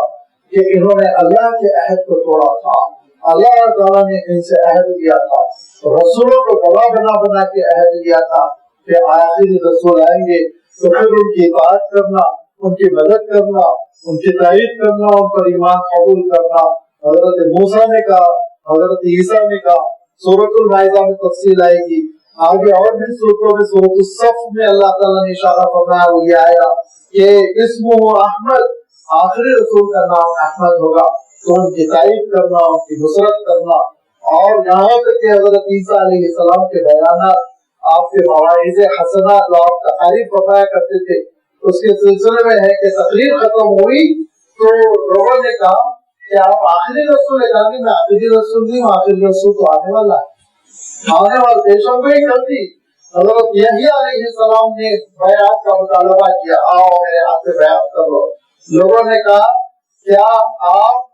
A: کہ انہوں نے اللہ کے عہد کو توڑا تھا. اللہ تعالیٰ نے ان سے عہد لیا تھا، رسولوں کو گواہ بنا بنا کے عہد لیا تھا کہ آخری رسول آئیں گے تو پھر ان کی اطاعت کرنا، ان کی مدد کرنا، ان کی تائید کرنا، ان پر ایمان قبول کرنا. حضرت موسیٰ نے کہا، حضرت عیسیٰ نے کہا. سورۃ المائدہ میں تفصیل آئے گی، آگے اور بھی سورتوں میں، سورۃ الصف میں اللہ تعالیٰ نے اشارہ فرمایا، وہ یہ آیا کہ اسمہ احمد، آخری رسول کا نام احمد ہوگا. تو ان کی تائید کرنا، ان کی نصرت کرنا. اور یہاں تک کہ حضرت عیسیٰ علیہ السلام کے بیانات، آپ کے مواعظ حسنہ جو آپ تقاریر فرمایا کرتے تھے، اس کے سلسلے میں ہے کہ تقریر ختم ہوئی تو لوگوں نے کہا کہ آپ آخری رسول ہے. کہا کہ میں آخری رسول نہیں ہوں، آخری رسول تو آنے والا ہے، آنے والا. پیشن میں ہی کر دی. حضرت یحییٰ علیہ السلام نے بیعت کا مطالبہ کیا، آؤ میرے ہاتھ سے بیعت کر لو. لوگوں نے کہا کیا آپ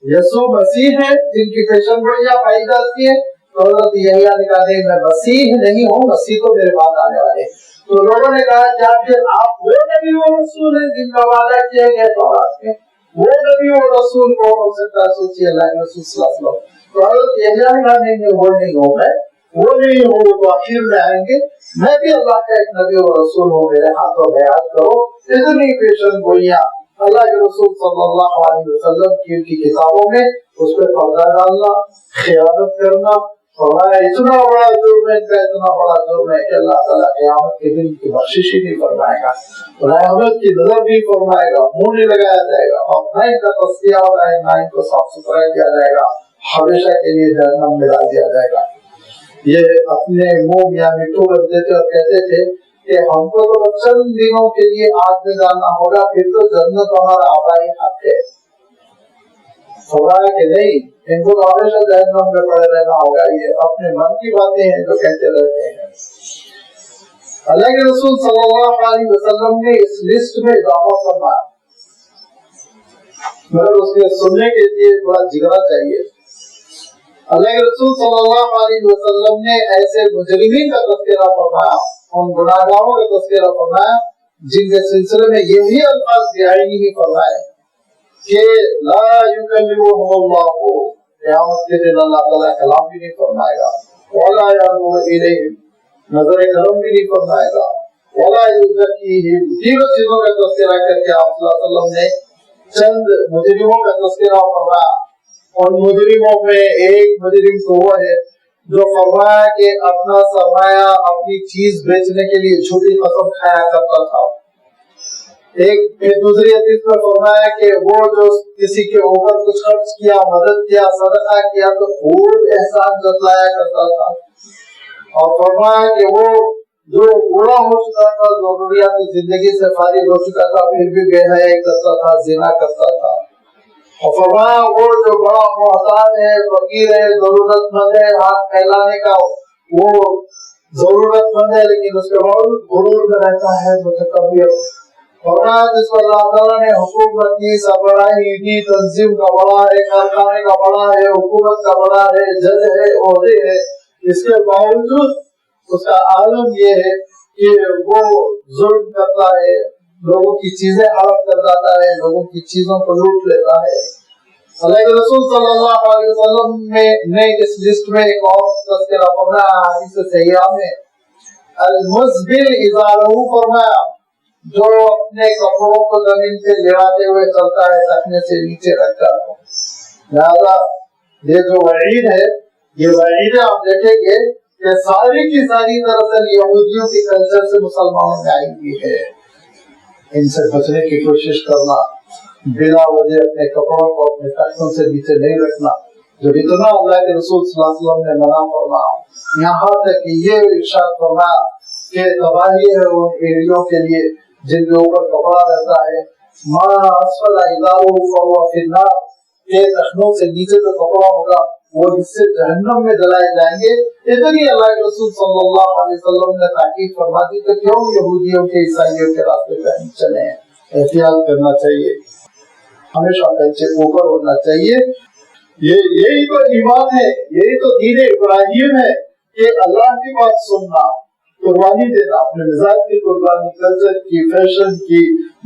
A: یسوع مسیح ہیں جن کی پیشن گوئیاں پائی جاتی ہیں؟ تو حضرت یحییٰ نے کہا نہیں، میں مسیح نہیں ہوں، مسیح تو میرے بعد آنے والے. تو لوگوں نے کہا کیا پھر آپ وہ نبی و رسول ہیں جن کا وعدہ کیا گیا تورات میں؟ وہ نبی و رسول کون ہو سکتا ہے؟ سوچیے اللہ کے رسول صلی اللہ علیہ وسلم. تو حضرت یحییٰ نے کہا نہیں وہ نہیں ہوں میں، وہ نہیں ہوں وہ تو آخر میں آئیں گے، میں بھی اللہ کا ایک نبی و رسول ہوں، میرے ہاتھوں بیعت کرو۔ اتنی پیشن گوئیاں اللہ کے رسول صلی اللہ علیہ وسلم کی ان کی کتابوں میں، اس پہ پردہ ڈالنا، خیانت کرنا، فرمایا اتنا بڑا جرم ہے، اتنا بڑا جرم ہے کہ اللہ تعالیٰ قیامت کے دن کی بخشش ہی نہیں فرمائے گا، رحمت کی نظر نہیں فرمائے گا، منہ نہیں لگایا جائے گا، اور نہ ان کا تزکیہ اور نہ ان کو صاف ستھرا کیا جائے گا، ہمیشہ کے لیے جہنم میں ڈال دیا جائے گا۔ یہ اپنے منہ یا مٹھو بنتے تھے اور کہتے تھے کہ ہم کو تو چند دنوں کے لیے آگ میں جانا ہوگا، پھر تو جنت ہمارا آبائی حق ہے۔ فرمایا کہ نہیں، ان کو تو ہمیشہ جہنم میں پڑے رہنا ہوگا، یہ اپنے من کی باتیں ہیں جو کہتے رہتے ہیں۔ اللہ کے رسول صلی اللہ علیہ وسلم نے اس لسٹ میں اضافہ فرمایا، مگر اس کے سننے کے لیے بڑا جگرا چاہیے۔ اللہ کے رسول صلی اللہ علیہ وسلم نے ایسے مجرمین کا تذکرہ فرمایا، ان گناہگاروں کا تذکرہ فرمایا جن کے سلسلے میں یہی الفاظ بیانی ہی فرمائے کہ لا یکلمہم اللہ، قیامت کے دن اللہ تعالیٰ کلام بھی نہیں فرمائے گا، ولا ینظر الیہم، نظر کرم بھی نہیں فرمائے گا، ولا یزکیہم، تینوں چیزوں کا تذکرہ کر کے آپ صلی اللہ علیہ وسلم نے چند مجرموں کا تذکرہ فرمایا۔ ان مجرموں میں ایک مجرم تو وہ ہے جو فرمایا کہ اپنا سرمایہ اپنی چیز بیچنے کے لیے جھوٹی قسم کھایا کرتا تھا۔ ایک دوسری حدیث میں فرمایا کہ وہ جو کسی کے اوپر کچھ خرچ کیا، مدد کیا، صدقہ کیا تو خوب احسان جتلایا کرتا تھا، اور فرمایا کہ وہ جو بوڑھا ہو چکا تھا، ضروریات زندگی سے فارغ ہو چکا تھا، پھر بھی بے حیائی کرتا تھا، زنا کرتا تھا، اور فرمایا وہ جو بڑا محتاج ہے، فقیر ہے، ضرورت مند ہے، ہاتھ پھیلانے کا وہ ضرورت مند ہے لیکن اس کے باوجود غرور میں رہتا ہے، متکبر۔ فرمایا جس کو اللہ تعالیٰ نے حکومت دی، سربراہی دی، تنظیم کا بڑا ہے، کارخانے کا بڑا ہے، حکومت کا بڑا ہے، جج ہے، عہدے ہے، اس کے باوجود اس کا عالم یہ ہے کہ وہ ظلم کرتا ہے، لوگوں کی چیزیں ہڑپ کر جاتا ہے، لوگوں کی چیزوں کو لوٹ لیتا ہے۔ اللہ کے رسول صلی اللہ علیہ وسلم نے اس لسٹ میں ایک اور تذکرہ فرمایا حدیث صحیحہ میں، المزبل ازارہ، فرمایا جو اپنے کپڑوں کو زمین سے لڑاتے ہوئے چلتا ہے ٹخنے سے نیچے رکھ کر۔ لہذا یہ جو وعید ہے، یہ وعید آپ دیکھیں گے کہ ساری کی ساری دراصل یہودیوں کے کلچر سے مسلمانوں میں آئی ہوئی ہے۔ ان سے بچنے کی کوشش کرنا، بلا وجہ اپنے کپڑوں کو اپنے ٹخنوں سے نیچے نہیں رکھنا، جب اتنا اللہ کے رسول صلی اللہ علیہ وسلم نے منع فرمایا، یہاں تک کہ یہ ارشاد فرمایا کہ تباہی ہے ان ایڑیوں کے لیے جن کے اوپر کپڑا رہتا ہے، ما اسفل ازارہ فہو فی النار، کہ ٹخنوں سے نیچے جو کپڑا ہوگا وہ اس سے جہنم میں جلائے جائیں گے۔ اتنی اللہ کے رسول صلی اللہ علیہ وسلم نے تاکید فرما دی کہ کیوں یہودیوں کے عیسائیوں کے راستے پہ ہم چلے ہیں، احتیاط کرنا چاہیے، ہمیشہ پیچھے اوپر ہونا چاہیے۔ یہی تو ایمان ہے، یہی تو دین ابراہیم ہے کہ اللہ کی بات سننا، قربانی دینا، اپنے مزاج کی قربانی، کلچر کی، فیشن کی،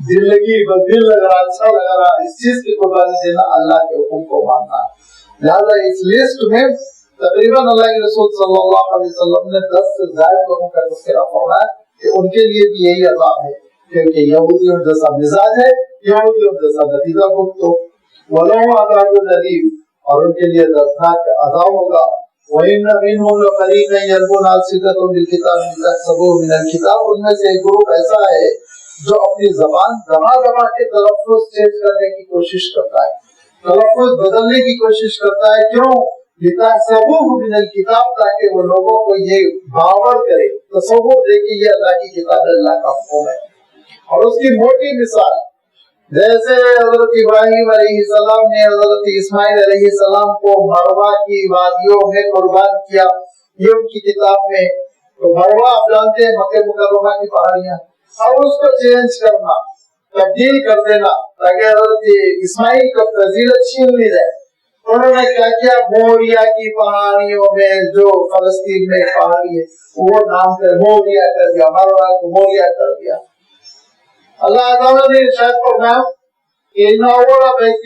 A: دل لگی دل لگ رہا، اچھا لگ رہا، اس چیز کی قربانی دینا، اللہ کے حکم کو ماننا۔ لہذا اس لسٹ میں تقریباً اللہ کے رسول صلی اللہ علیہ وسلم نے 10 سے زائد لوگوں کا تذکرہ فرمایا کہ ان کے لیے بھی یہی عذاب ہے، کیونکہ یہودیوں جیسا مزاج ہے، یہودیوں جیسا نتیجہ بھگتو، وَلَهُمْ عَذَابٌ أَلِيمٌ، اور ان کے لیے دردناک عذاب ہوگا۔ وَإِنَّ مِنْهُمْ لَفَرِيقًا يَلْوُونَ أَلْسِنَتَهُمْ بِالْكِتَابِ لِتَحْسَبُوهُ مِنَ الْكِتَابِ، ان میں سے ایک گروپ ایسا ہے جو اپنی زبان دبا کے تلفظ چینج کرنے کی کوشش کرتا ہے، تلفظ بدلنے کی کوشش کرتا ہے، کیوں؟ لِتَحْسَبُوهُ مِنَ الْكِتَابِ، تاکہ وہ لوگوں کو یہ باور کرے، تصور دے کہ یہ اللہ کی کتاب ہے، اللہ کا حکم ہے۔ اور اس کی موٹی مثال جیسے حضرت ابراہیم علیہ السلام نے حضرت اسماعیل علیہ السلام کو مروا کی وادیوں میں قربان کیا، یہ ان کی کتاب میں، تو مروا آپ جانتے ہیں مکہ مکرمہ کی پہاڑیاں، اور اس کو چینج کرنا، تبدیل کر دینا تاکہ حضرت اسماعیل کو فضیلت چھین لی جائے۔ انہوں نے کیا کیا، موریا کی پہاڑیوں میں جو فلسطین میں پہاڑی ہے وہ نام کر موریا کر دیا، مروا کو موریا کر دیا۔ اللہ تعالیٰ نے ارشاد فرمایا کہ ان اول بیت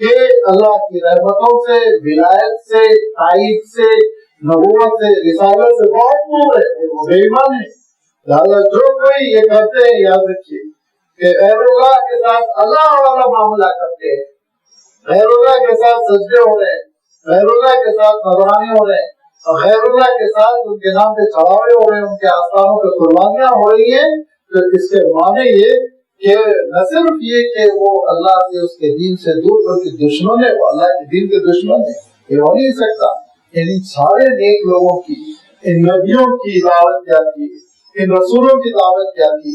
A: کہ اللہ کی رحمتوں سے، ولایت سے، تائید سے، نبوت سے، رسالت سے بہت دور ہے، وہ بے ایمان ہے۔ لہٰذا جو کوئی یہ کرتے ہیں یاد رکھیے کہ غیر اللہ کے ساتھ اللہ والا معاملہ کرتے ہیں، غیر اللہ کے ساتھ سجدے ہو رہے ہیں، غیر اللہ کے ساتھ نذرانے ہو رہے ہیں، اور غیر اللہ کے ساتھ ان کے نام پہ چڑھاوے ہو رہے ہیں، ان کے آستانوں پہ قربانیاں ہو رہی ہیں، تو اس کے معنی یہ کہ نہ صرف یہ کہ وہ اللہ سے، اس کے دین سے دور، بلکہ دشمن ہے، وہ اللہ کے دین کے دشمن ہے۔ یہ ہو نہیں سکتا۔ ان سارے نیک لوگوں کی، ان نبیوں کی دعوت کیا تھی، ان رسولوں کی دعوت کیا تھی،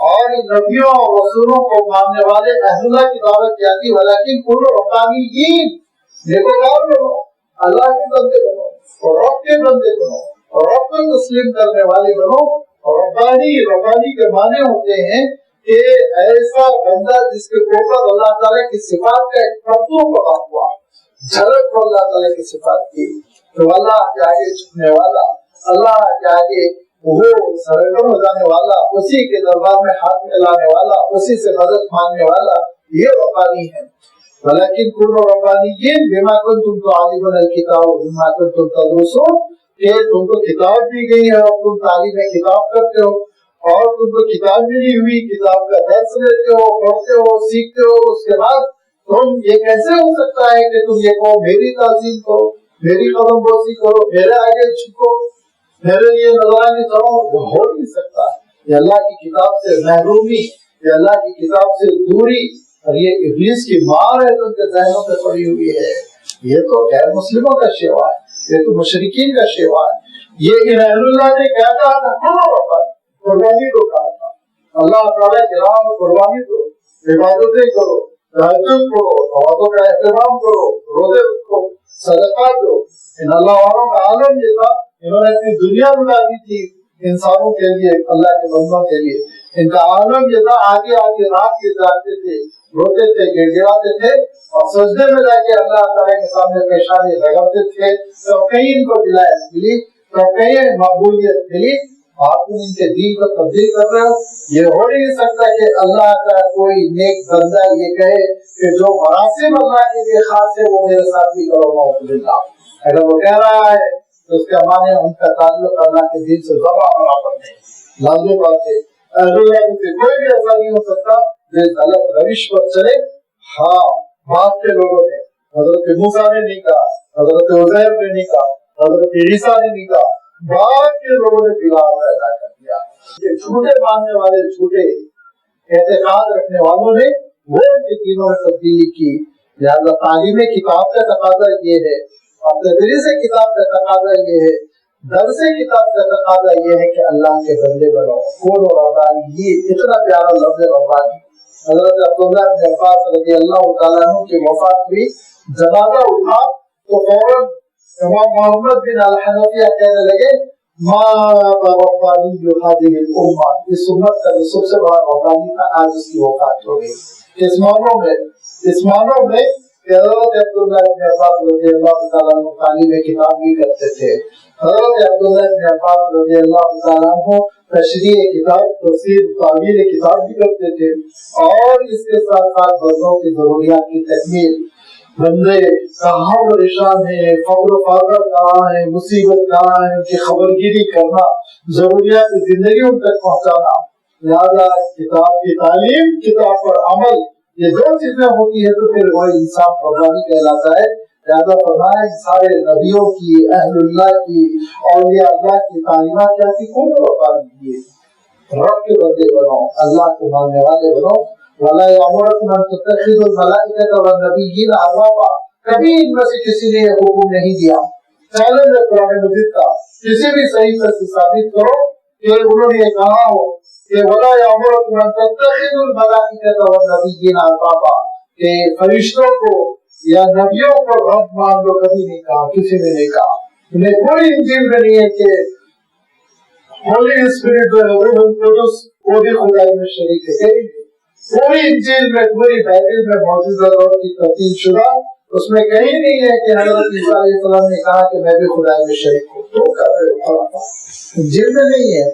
A: اور ان نبیوں اور رسولوں کو ماننے والے اہل اللہ کی دعوت کیا تھی، ولیکن کن ربانیین، نیکوکار بنو، اللہ کے بندے بنو، اور رب کے بندے بنو، اور رب کو تسلیم کرنے والے بنو۔ اور ربانی کے معنی ہوتے ہیں کہ ایسا بندہ جس کے اوپر اللہ تعالیٰ کی صفات کا ایک پردو پڑا ہوا، جھلک کو اللہ تعالیٰ کی صفات کی، تو اللہ کے آگے جھکنے والا، اللہ کے آگے وہ سرنڈر ہو جانے والا، اسی کے دربار میں ہاتھ ملانے والا، اسی سے مدد مانگنے والا، یہ ربانی ہے۔ ولیکن کن ربانیین بما کنتم تعلمون الکتاب بما کنتم تدرسون، کہ تم کو کتاب دی گئی ہے اور تم تعلیم کتاب کرتے ہو، اور تم کو کتاب ملی ہوئی، کتاب کا درس لیتے ہو، پڑھتے ہو، سیکھتے ہو، اس کے بعد تم یہ کیسے ہو سکتا ہے کہ تم یہ کہو میری تعظیم کرو، میری قدم بوسی کرو، میرے آگے جھکو، میرے لیے نذرانے چڑھو؟ وہ ہو نہیں سکتا۔ یہ اللہ کی کتاب سے محرومی، یہ اللہ کی کتاب سے دوری، اور یہ ابلیس کی مار ہے جو ان کے ذہنوں پہ پڑی ہوئی ہے۔ یہ تو غیر مسلموں کا شیوا ہے، یہ تو مشرکین کا شیوا ہے۔ یہ ان اہل اللہ نے کیا کہا تھا؟ قربانی کو کہا تھا، اللہ تعالیٰ کی راہ میں قربانی دو، عبادتیں کرو، تہجد کرو، نمازوں کا اہتمام کرو، روزے رکھو، صدقہ دو۔ ان اللہ والوں کا عالم یہ تھا، انہوں نے اپنی دنیا لٹا دی تھی انسانوں کے لیے، اللہ کے بندوں کے لیے۔ ان کا عالم یہ تھا، آگے آگے رات کے جاگتے تھے، روتے تھے، گڑ گڑاتے تھے، اور سجدے میں جا کے اللہ تعالیٰ کے سامنے پیشانی لگاتے تھے۔ تو کہیں ان کو ولایت ملی، تو کہیں مقبولیت ملی، آپ ان کے دین کو تبدیل کر رہے ہو۔ یہ ہو نہیں سکتا کہ اللہ کا کوئی نیک بندہ یہ کہے کہ جو مراسم اللہ کے لیے خاص ہے وہ میرے ساتھ بھی کرو، نعوذ باللہ۔ اگر وہ کہہ رہا ہے تو اس کا معنی ان کا تعلق اللہ کے دین سے ذرا برابر نہیں۔ لازمی بات ہے، اہل اللہ میں سے کوئی بھی ایسا نہیں ہو سکتا جو غلط روش پر چلے۔ ہاں، بعد کے لوگوں نے، حضرت موسیٰ نے نہیں کہا، حضرت عزیر نے نہیں کہا، حضرت عیسیٰ نے نہیں کہا، بعد کے لوگوں نے بگاڑ پیدا کر دیا۔ یہ جھوٹے ماننے والے، جھوٹے اعتقاد رکھنے والوں نے وہ ان کے دینوں میں تبدیلی کی۔ لہٰذا تعلیم کتاب کا تقاضا یہ ہے، اور تدریس کتاب کا تقاضا یہ ہے، درس کتاب کا تقاضا یہ ہے کہ اللہ کے بندے بنو، کون ربانی۔ یہ اتنا پیارا لفظ ربانی۔ حضرت عبداللہ بن عباس رضی اللہ تعالیٰ عنہ کی وفات ہوئی، جنازہ اٹھا تو فوراً امام محمد بن الحنفیہ کہنے لگے ما ربانی هذه الامہ، اس امت کا جو سب سے بڑا ربانی تھا آج اس کی وفات ہو گئی۔ اس معنوں میں کہ حضرت عبداللہ بن عباس رضی اللہ تعالیٰ عنہ تعلیم کتاب بھی کرتے تھے، حضرت عبداللہ بن عباس رضی اللہ تعالیٰ عنہ تشریح کتاب، تفسیر، تعویل کتاب بھی کرتے تھے، اور اس کے ساتھ ساتھ بندوں کی ضروریات کی تکمیل، بندے کہاں پریشان ہیں، فقر و فاقہ کہاں ہے، مصیبت کہاں ہے، ان کی خبر گیری کرنا، ضروریات زندگی ان تک پہنچانا۔ لہذا کتاب کی تعلیم، کتاب پر عمل، یہ دو چیزیں ہوتی ہے تو پھر وہ انسان ربانی کہلاتا ہے۔ لہذا فرمایا سارے نبیوں کی، اہل اللہ کی، اولیاء اللہ کی تعلیمات کیا تھی؟ کون ربانی کیے، رب کے بندے بنو، اللہ کو ماننے والے بنو۔ وَلَا يَأْمُرَكُمْ أَن تَتَّخِذُوا الْمَلَائِكَةَ وَالنَّبِيِّينَ أَرْبَابًا، کبھی ان میں سے کسی نے یہ حکم نہیں دیا۔ چیلنج ہے قرآن مجید کا، کسی بھی صحیح سے ثابت کرو کہ انہوں نے یہ کہا ہو کہ وَلَا يَأْمُرَكُمْ أَن تَتَّخِذُوا الْمَلَائِكَةَ وَالنَّبِيِّينَ أَرْبَابًا، کہ فرشتوں کو یا نبیوں کو رب مان لو، کبھی نہیں کہا، کسی نے نہیں کہا۔ انہیں کوئی انجیل میں نہیں ہے کہ ہولی اسپرٹ جو ہے روح القدس وہ بھی خدائی میں شریک ہے، کہیں نہیں۔ پوری انجیل میں، پوری بائبل میں موجودہ دور کی ترتیب شدہ اس میں کہیں نہیں ہے کہ حضرت عیسیٰ علیہ السلام نے کہا کہ میں بھی خدائی میں شریک ہوں۔ تو کر رہے ہو، انجیل میں نہیں ہے۔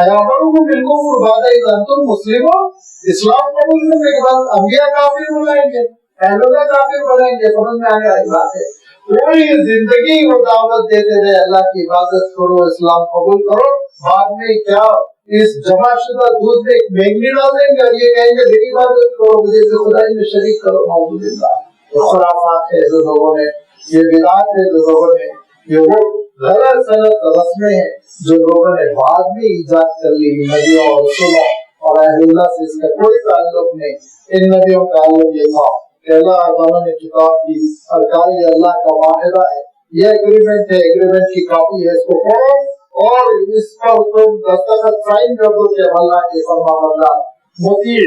A: ایامرکم بالکفر بعد اذ انتم مسلمون، اسلام قبول کرنے کے بعد انبیاء کافر ہو جائیں گے، اہل اللہ کافر بنیں گے، سمجھ میں آنے والی بات ہے۔ پوری زندگی وہ دعوت دیتے رہے اللہ کی عبادت کرو، اسلام قبول کرو، بعد میں کیا اس جمع شدہ دودھ میں ایک مینگنی ڈال دیں گے اور یہ کہیں گے میری عبادت کرو، مجھے خدائی میں شریک کرو، نعوذ باللہ۔ یہ خرافات ہے جو لوگوں نے، یہ بدعات ہے جو لوگوں نے، یہ وہ غلط سلط رسمیں ہیں جو لوگوں نے بعد میں ایجاد کر لی، نبیوں اور رسولوں اور اہل اللہ سے اس کا کوئی تعلق نہیں۔ ان نبیوں کا تعلق یہ تھا کہ اللہ تعالیٰ نے کتاب کی اور کہا یہ اللہ کا معاہدہ ہے، یہ ایگریمنٹ ہے، ایگریمنٹ کی کاپی ہے، اس کو پڑھو اور اس پر تم دستخط سائن کر دو کہ اللہ کے فرما بردار مطیع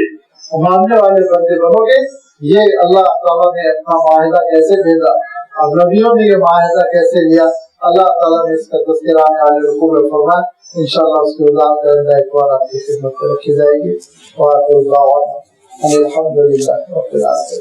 A: ماننے والے بندے بنو گے۔ یہ اللہ تعالیٰ نے اپنا معاہدہ کیسے بھیجا، اب نبیوں نے یہ معاہدہ کیسے لیا، اللہ تعالیٰ نے اس کا تذکرہ آنے والے رکوع میں فرمایا۔ انشاءاللہ اس کی وضاحت کرنا ایک بار آپ کی خدمت میں رکھی جائے گی۔ وآخر دعوانا الحمدللہ رب العالمین۔